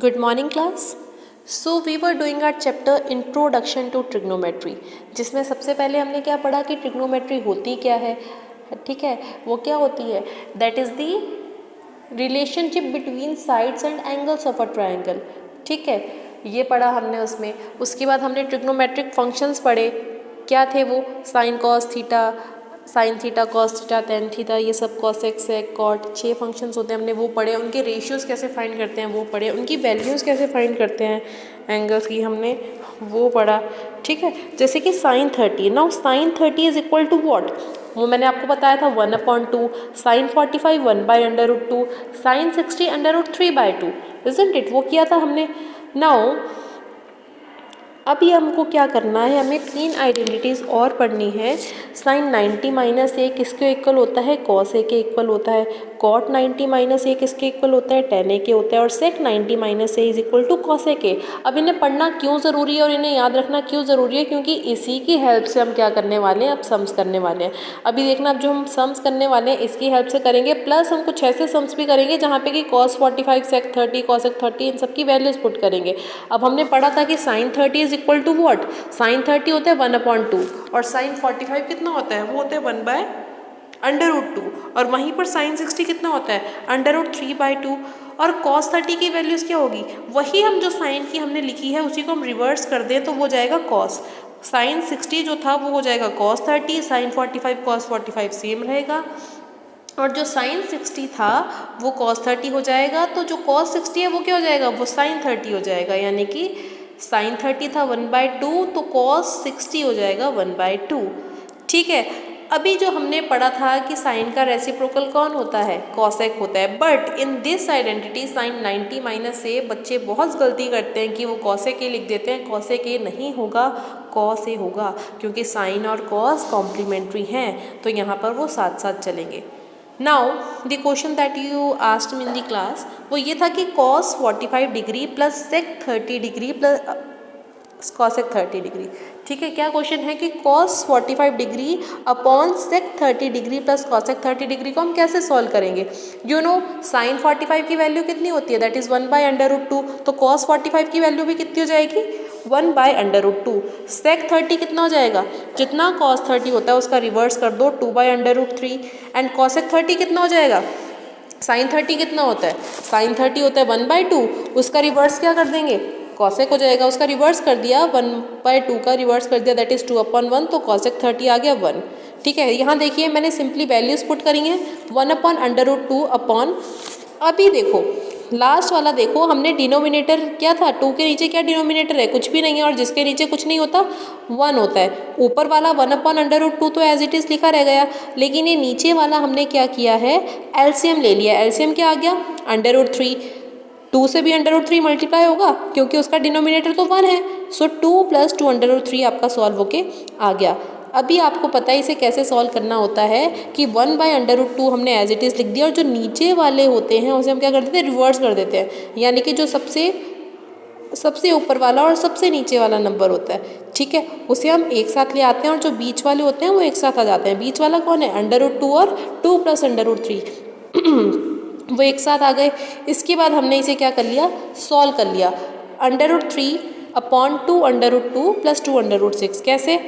Good morning class. So we were doing our chapter Introduction to Trigonometry, जिसमें सबसे पहले हमने क्या पढ़ा कि ट्रिग्नोमेट्री होती क्या है. ठीक है, वो क्या होती है? That is the relationship between sides and angles of a triangle. ठीक है, ये पढ़ा हमने उसमें. उसके बाद हमने ट्रिग्नोमेट्रिक फंक्शंस पढ़े. क्या थे वो? Sine cos theta cos theta tan theta, ये सब cos x sec cot 6 functions होते हैं, हमने वो पढ़े. उनके रेशियोज़ कैसे फाइंड करते हैं वो पढ़े. उनकी वैल्यूज़ कैसे फाइंड करते हैं एंगल्स की, हमने वो पढ़ा. ठीक है, जैसे कि sine 30. Now sine 30 is equal to what? वो मैंने आपको बताया था 1/2. साइन 45 1/√2. साइन 60 √3/2. Isn't it? वो किया था हमने. नाउ अभी हमको क्या करना है, हमें 3 आइडेंटिटीज़ और पढ़नी है. साइन 90 माइनस ए किसके इक्वल होता है? कॉस ए के इक्वल होता है. कॉट 90 माइनस ए किसके इक्वल होता है? टेन ए के होता है. और sec 90 minus A is equal to cos A के. अब इन्हें पढ़ना क्यों ज़रूरी है और इन्हें याद रखना क्यों ज़रूरी है? क्योंकि इसी की हेल्प से हम क्या करने वाले हैं, अब सम्स करने वाले हैं. अभी देखना, अब जो हम सम्स करने वाले हैं इसकी हेल्प से करेंगे, प्लस हम कुछ ऐसे सम्स भी करेंगे जहाँ पे कि कॉस 45 सेक 30 कॉस 30 इन सब की वैल्यूज पुट करेंगे. अब हमने पढ़ा था कि sine 30 is equal to what? Sine 30 होता है 1/2 और साइन 45 कितना होता है? वो होता है 1/√2. और वहीं पर साइन 60 कितना होता है? √3/2. और cos 30 की वैल्यूज़ क्या होगी? वही हम जो साइन की हमने लिखी है उसी को हम रिवर्स कर दें तो वो जाएगा cos. साइन 60 जो था वो हो जाएगा cos 30. साइन 45 cos 45 सेम रहेगा. और जो साइन 60 था वो cos 30 हो जाएगा. तो जो cos 60 है वो क्या हो जाएगा? वो साइन 30 हो जाएगा. यानी कि साइन 30 था 1/2 तो cos 60 हो जाएगा 1/2. ठीक है, अभी जो हमने पढ़ा था कि साइन का रेसिप्रोकल कौन होता है? कॉसेक होता है. But in this identity sine 90 minus A, बच्चे बहुत गलती करते हैं कि वो कॉसेक ए लिख देते हैं. कॉसेक ए नहीं होगा, कॉस ए होगा, क्योंकि साइन और कॉस कॉम्प्लीमेंट्री हैं तो यहाँ पर वो साथ साथ चलेंगे. Now the question that you asked me in the class वो ये था कि cos 45 degree plus sec 30 degree plus cosec 30 degree. ठीक है, क्या क्वेश्चन है कि cos 45 degree upon sec 30 degree plus cosec 30 degree को हम कैसे सॉल्व करेंगे? यू नो साइन 45 की वैल्यू कितनी होती है? That is 1/√2. तो cos 45 की वैल्यू भी कितनी हो जाएगी? 1/√2. सेक 30 कितना हो जाएगा? जितना cos 30 होता है उसका रिवर्स कर दो 2/√3. एंड cosec 30 कितना हो जाएगा? साइन 30 कितना होता है? साइन 30 होता है 1/2. उसका रिवर्स क्या कर देंगे? कॉसेक हो जाएगा. उसका रिवर्स कर दिया, 1/2 का रिवर्स कर दिया, दैट इज़ 2/1. तो cosec 30 आ गया 1. ठीक है, यहाँ देखिए मैंने सिंपली वैल्यूज पुट करी हैं. 1/√2 अपॉन, अभी देखो लास्ट वाला देखो, हमने डिनोमिनेटर क्या था? 2 के नीचे क्या डिनोमिनेटर है? कुछ भी नहीं है. और जिसके नीचे कुछ नहीं होता 1 होता है. ऊपर वाला 1/√2 तो एज इट इज़ लिखा रह गया. लेकिन ये नीचे वाला हमने क्या किया है? एलसीएम ले लिया. एलसीएम क्या आ गया? √3. 2 से भी √3 मल्टीप्लाई होगा क्योंकि उसका डिनोमिनेटर तो 1 है. सो 2 + 2√3 आपका सॉल्व होके आ गया. अभी आपको पता है इसे कैसे सॉल्व करना होता है कि 1/√2 हमने एज इट इज़ लिख दिया और जो नीचे वाले होते हैं उसे हम क्या कर देते हैं? रिवर्स कर देते हैं. यानी कि जो सबसे ऊपर वाला और सबसे नीचे वाला नंबर होता है, ठीक है, उसे हम एक साथ ले आते हैं और जो बीच वाले होते हैं वो एक साथ आ जाते हैं. बीच वाला कौन है? √2 और 2 + √3 वो एक साथ आ गए. इसके बाद हमने इसे क्या कर लिया? सॉल्व कर लिया. √3 अपॉन 2/2 + 2/6. कैसे?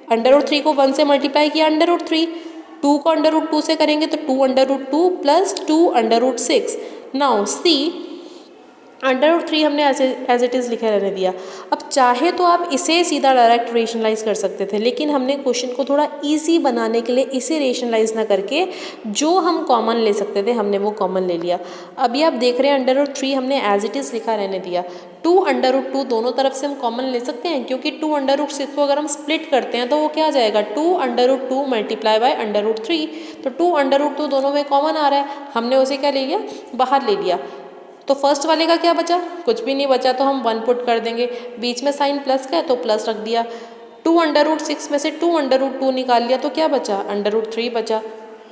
√3 को 1 से मल्टीप्लाई किया, √3. 2 को √2 से करेंगे तो 2/2 + 2/6. नाउ सी, √3 हमने एज इट इज़ लिखे रहने दिया. अब चाहे तो आप इसे सीधा डायरेक्ट रेशनलाइज कर सकते थे, लेकिन हमने क्वेश्चन को थोड़ा इजी बनाने के लिए इसे रेशनलाइज ना करके जो हम कॉमन ले सकते थे हमने वो कॉमन ले लिया. अभी आप देख रहे हैं √3 हमने एज इट इज़ लिखा रहने दिया. 2/2 दोनों तरफ से हम कॉमन ले सकते हैं क्योंकि 2/6 को अगर हम स्प्लिट करते हैं तो वो क्या आ जाएगा? 2/2 × √3. तो 2/2 दोनों में कॉमन आ रहा है, हमने उसे क्या ले लिया? बाहर ले लिया. तो फर्स्ट वाले का क्या बचा? कुछ भी नहीं बचा, तो हम 1 पुट कर देंगे. बीच में साइन प्लस का है तो प्लस रख दिया. 2/6 में से 2/2 निकाल लिया तो क्या बचा? √3 बचा.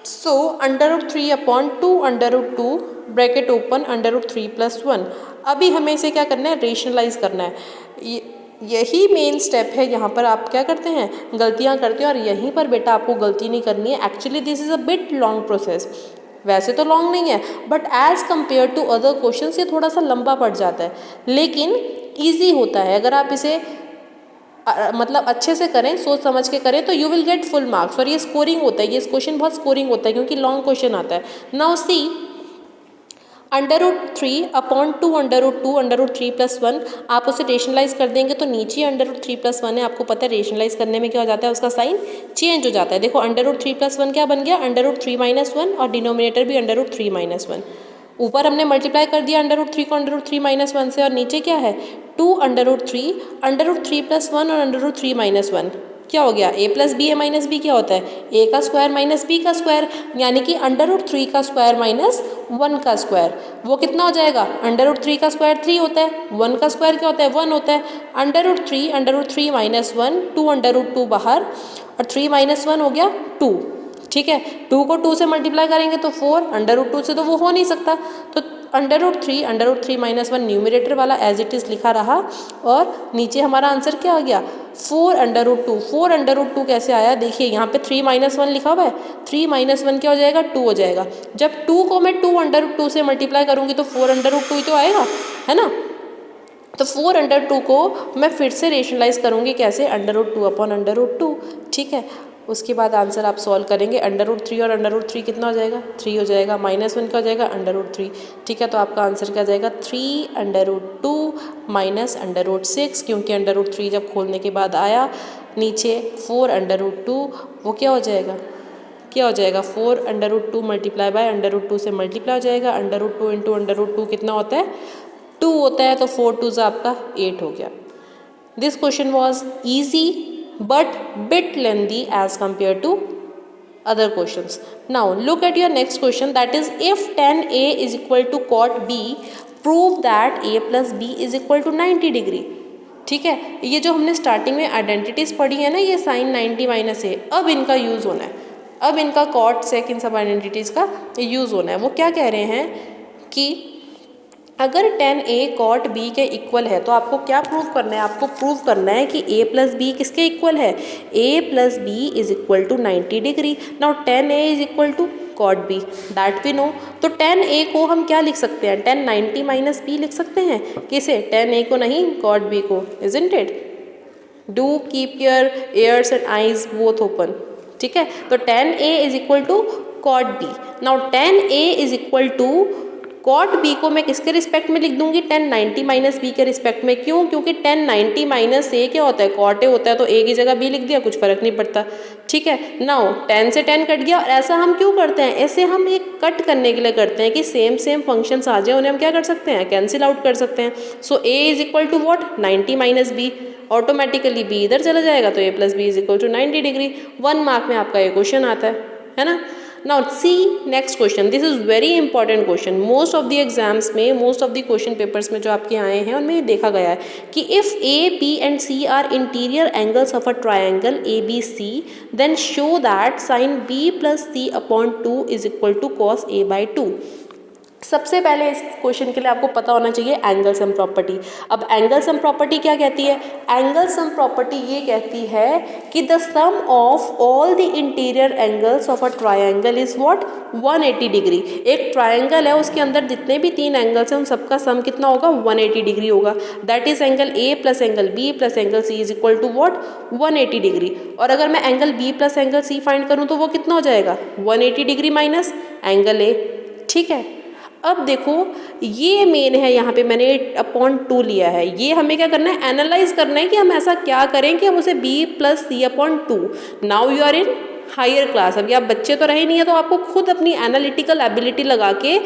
सो √3 अपॉन 2/2 ब्रैकेट ओपन √3 + 1. अभी हमें इसे क्या करना है? रेशनलाइज करना है. यही मेन स्टेप है. यहाँ पर आप क्या करते हैं? गलतियाँ करते हैं. और यहीं पर बेटा आपको गलती नहीं करनी है. Actually this is a bit long process. वैसे तो लॉन्ग नहीं है, but as compare to other question ये थोड़ा सा लंबा पड़ जाता है, लेकिन ईजी होता है। अगर आप इसे मतलब अच्छे से करें, सोच समझ के करें, तो you will get full marks. और ये स्कोरिंग होता है, ये क्वेश्चन बहुत स्कोरिंग होता है क्योंकि लॉन्ग क्वेश्चन आता है। नाउ सी √3 अपॉन 2 √2 √3 + 1, आप उसे रेशनलाइज कर देंगे तो नीचे √3 + 1 है। आपको पता है रेशनलाइज करने में क्या हो जाता है, उसका साइन चेंज हो जाता है। देखो √3 + 1 क्या बन गया, √3 - 1, और डिनोमिनेटर भी √3 - 1। ऊपर हमने मल्टीप्लाई कर दिया √3 को √3 - 1 से, और नीचे क्या है 2 √3 +1 और √3 - 1। क्या हो गया, a + b है - b क्या होता है, a का स्क्वायर - b का स्क्वायर, यानी कि √3 का स्क्वायर - 1 का स्क्वायर। वो कितना हो जाएगा, √3 का स्क्वायर 3 होता है, 1 का स्क्वायर क्या होता है, 1 होता है। √3 √3 - 1, 2 √2 बाहर, और 3 - 1 हो गया 2। ठीक है, 2 को 2 से मल्टीप्लाई करेंगे तो 4, √2 से तो वो हो नहीं सकता, तो √3 √3 - 1 न्यूमरेटर वाला एज इट इज़ लिखा रहा, और नीचे हमारा आंसर क्या आ गया 4 √2। 4 √2 कैसे आया, देखिए यहाँ पे 3 - 1 लिखा हुआ है, 3 - 1 क्या हो जाएगा, 2 हो जाएगा। जब 2 को मैं 2 √2 से मल्टीप्लाई करूँगी तो 4 √2 ही तो आएगा, है ना। तो 4 √2 को मैं फिर से रेशनलाइज करूँगी कैसे, √2 अपॉन √2। ठीक है, उसके बाद आंसर आप सॉल्व करेंगे, √3 और √3 कितना हो जाएगा, 3 हो जाएगा, -1 का हो जाएगा √3। ठीक है, तो आपका आंसर क्या जाएगा 3 √2 - √6, क्योंकि √3 जब खोलने के बाद आया नीचे 4 √2, वो क्या हो जाएगा, क्या हो जाएगा 4 √2 मल्टीप्लाई बाय √2 से मल्टीप्लाई हो जाएगा, √2 इंटू √2 कितना होता है 2 होता है, तो 4 2 आपका 8 हो गया। This question was easy but bit lengthy as compared to other questions. Now look at your next question, that is if tan A is equal to cot B, prove that A plus B is equal to 90 degree. ठीक है, ये जो हमने starting में identities पढ़ी है ना, ये साइन 90 - A, अब इनका यूज़ होना है, अब इनका कॉट सेक इन सब आइडेंटिटीज़ का यूज़ होना है। वो क्या कह रहे हैं कि अगर tan A cot B के इक्वल है तो आपको क्या प्रूव करना है, आपको प्रूव करना है कि A + B किसके इक्वल है, A + B is equal to 90 degree. Now tan A is equal to cot B, that we know. तो tan A को हम क्या लिख सकते हैं, tan 90 - B लिख सकते हैं, किसे, tan A को नहीं cot B को, isn't it. Do keep your ears and eyes both open. ठीक है, तो tan A is equal to cot B। Now tan A is equal to cot B को मैं किसके रिस्पेक्ट में लिख दूंगी, tan 90 - B के रिस्पेक्ट में। क्यों, क्योंकि tan 90 - A क्या होता है, cot A होता है, तो A की जगह B लिख दिया, कुछ फर्क नहीं पड़ता। ठीक है, नाउ tan से tan कट गया, और ऐसा हम क्यों करते हैं, ऐसे हम एक कट करने के लिए करते हैं कि सेम फंक्शंस आ जाए, उन्हें हम क्या कर सकते हैं, कैंसिल आउट कर सकते हैं। So A is equal to what, 90 - B, automatically B इधर चला जाएगा, तो A + B is equal to 90 degree. 1 mark में आपका ये क्वेश्चन आता है ना। Now see next question, this is very important question, most of the exams में, most of the question papers में जो आपके आए हैं उनमें देखा गया है कि if A, B and C are interior angles of a triangle ABC, then show that sin B + C upon 2 is equal to cos A by 2। सबसे पहले इस क्वेश्चन के लिए आपको पता होना चाहिए एंगल सम प्रॉपर्टी। अब एंगल सम प्रॉपर्टी क्या कहती है, एंगल सम प्रॉपर्टी ये कहती है कि the sum of all the interior angles of a triangle is what, 180 degree. एक ट्रायंगल है, उसके अंदर जितने भी 3 एंगल्स हैं उन सबका सम कितना होगा, 180 डिग्री होगा। That is angle A + angle B + angle C is equal to what, 180 degree. और अगर मैं angle B + angle C find करूँ तो वो कितना हो जाएगा, 180 डिग्री माइनस एंगल A। ठीक है, अब देखो ये मेन है, यहाँ पे मैंने अपॉन 2 लिया है, ये हमें क्या करना है, एनालाइज करना है कि हम ऐसा क्या करें कि हम उसे B + C upon 2। Now you are in higher class, अभी आप बच्चे तो रहे नहीं है, तो आपको खुद अपनी एनालिटिकल एबिलिटी लगा के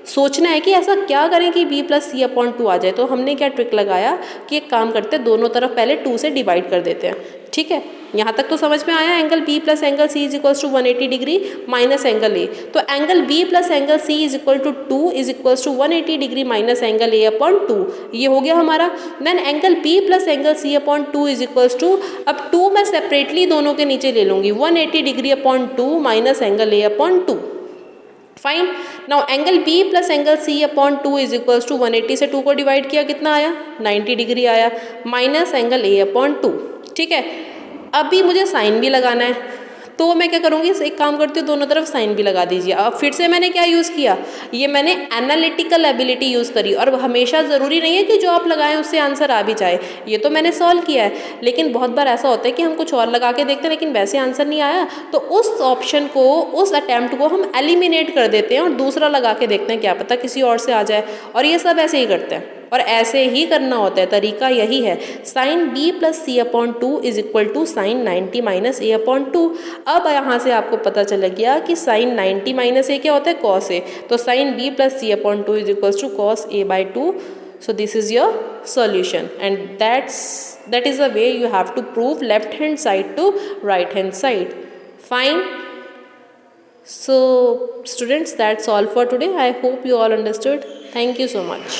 सोचना है कि ऐसा क्या करें कि B + C अपॉन 2 आ जाए। तो हमने क्या ट्रिक लगाया कि एक काम करते हैं, दोनों तरफ पहले 2 से डिवाइड कर देते हैं। ठीक है, यहाँ तक तो समझ में आया, angle B + angle C is equal to 180 degree minus angle A। तो angle B + angle C is equal to 2 is equal to 180 degree minus angle A upon 2, ये हो गया हमारा। Then angle B + angle C upon 2 is equal to, अब 2 मैं separately दोनों के नीचे ले लूँगी, 180 degree upon 2 minus angle A upon 2। Fine, now angle B + angle C upon 2 is equal to 180 से 2 को डिवाइड किया, कितना आया, 90 डिग्री आया, माइनस एंगल A अपॉन 2। ठीक है, अभी मुझे साइन भी लगाना है, तो मैं क्या करूँगी, एक काम करती हूँ, दोनों तरफ साइन भी लगा दीजिए। अब फिर से मैंने क्या यूज़ किया, ये मैंने एनालिटिकल एबिलिटी यूज़ करी। और हमेशा ज़रूरी नहीं है कि जो आप लगाएं उससे आंसर आ भी जाए, ये तो मैंने सॉल्व किया है। लेकिन बहुत बार ऐसा होता है कि हम कुछ और लगा के देखते हैं लेकिन वैसे आंसर नहीं आया, तो उस ऑप्शन को, उस अटैम्प्ट को हम एलिमिनेट कर देते हैं और दूसरा लगा के देखते हैं, क्या पता किसी और से आ जाए। और ये सब ऐसे ही करते हैं और ऐसे ही करना होता है, तरीका यही है। Sine b plus C upon 2 is equal to sine 90 minus A upon 2। अब यहाँ से आपको पता चल गया कि साइन 90 माइनस ए क्या होता है, कॉस ए। तो sine b plus C upon 2 is equal to cos A by 2। So this is your solution, and that is the way you have to prove left hand side to right hand side. Fine. So students, that's all for today. I hope you all understood. Thank you so much.